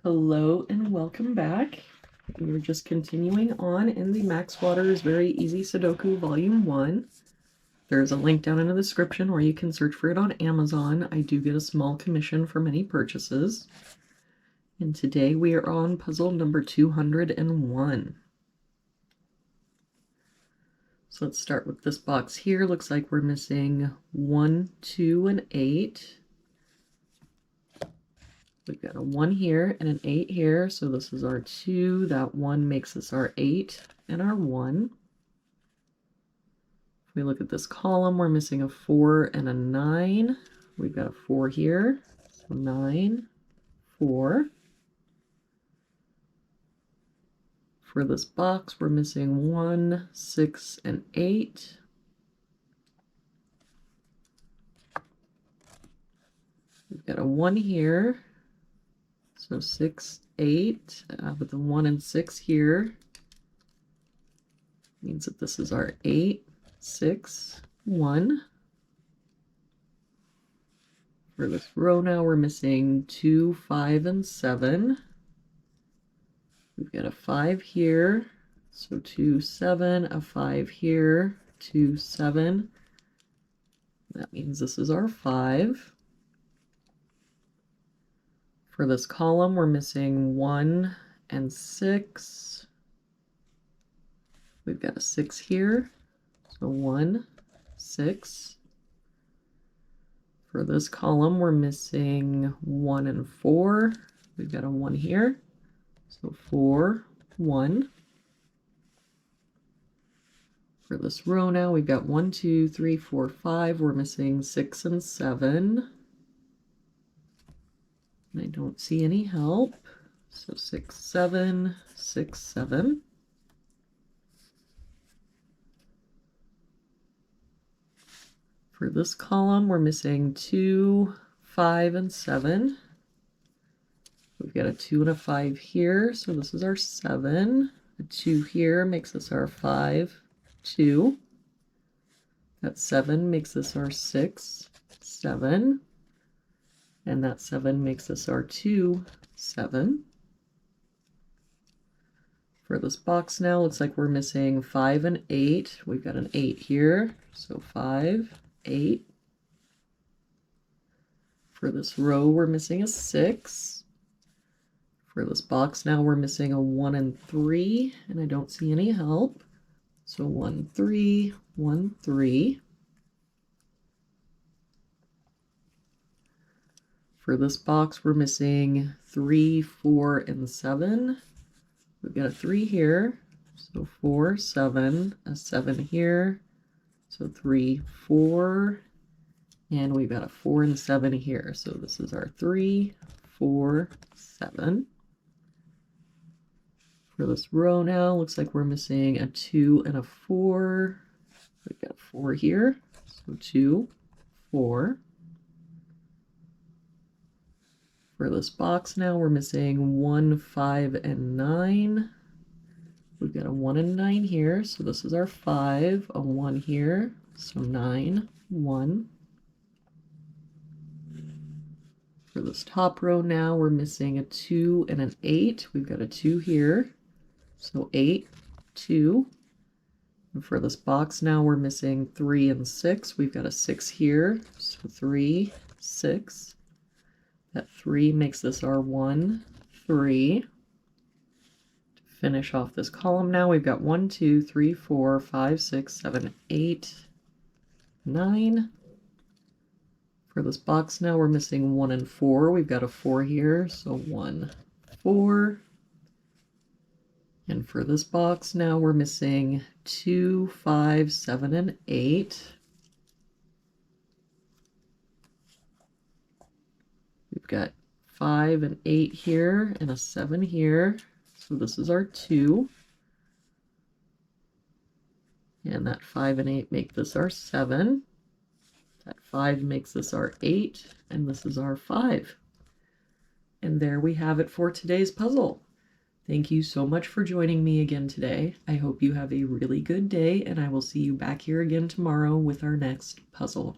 Hello and welcome back. We're just continuing on in the Max Waters Very Easy Sudoku Volume 1. There's a link down in the description where you can search for it on Amazon. I do get a small commission for many purchases. And today we are on puzzle number 201. So let's start with this box here. Looks like we're missing 1, 2, and 8. We've got a 1 here and an 8 here, so this is our 2. That 1 makes this our 8 and our 1. If we look at this column, we're missing a 4 and a 9. We've got a 4 here, so 9, 4. For this box, we're missing 1, 6, and 8. We've got a 1 here. So 6, 8, with the 1 and 6 here means that this is our 8, 6, 1. For this row now, we're missing 2, 5, and 7. We've got a 5 here, so 2, 7, a 5 here, 2, 7. That means this is our 5. For this column, we're missing 1 and 6. We've got a 6 here, so 1, 6. For this column, we're missing 1 and 4. We've got a 1 here, so 4, 1. For this row now, we've got 1, 2, 3, 4, 5. We're missing 6 and 7. I don't see any help, so 6, 7, 6, 7. For this column, we're missing 2, 5, and 7. We've got a 2 and a 5 here, so this is our 7. A 2 here makes this our 5, 2. That 7 makes this our 6, 7. And that 7 makes this our 2, 7. For this box now, looks like we're missing 5 and 8. We've got an 8 here, so 5, 8. For this row, we're missing a 6. For this box now, we're missing a 1 and 3, and I don't see any help. So 1, 3, 1, 3. For this box, we're missing 3, 4, and 7. We've got a 3 here, so 4, 7, a 7 here, so 3, 4, and we've got a 4 and 7 here, so this is our 3, 4, 7. For this row now, looks like we're missing a 2 and a 4. We've got a 4 here, so 2, 4. For this box now, we're missing 1, 5, and 9. We've got a 1 and 9 here, so this is our 5. A 1 here, so 9, 1. For this top row now, we're missing a 2 and an 8. We've got a 2 here, so 8, 2. And for this box now, we're missing 3 and 6. We've got a 6 here, so 3, 6. That 3 makes this our 1, 3. To finish off this column now, we've got 1, 2, 3, 4, 5, 6, 7, 8, 9. For this box now, we're missing 1 and 4. We've got a 4 here, so 1, 4. And for this box now, we're missing 2, 5, 7, and 8. We've got 5 and 8 here and a 7 here. So this is our 2. And that 5 and 8 make this our 7. That 5 makes this our 8. And this is our 5. And there we have it for today's puzzle. Thank you so much for joining me again today. I hope you have a really good day, and I will see you back here again tomorrow with our next puzzle.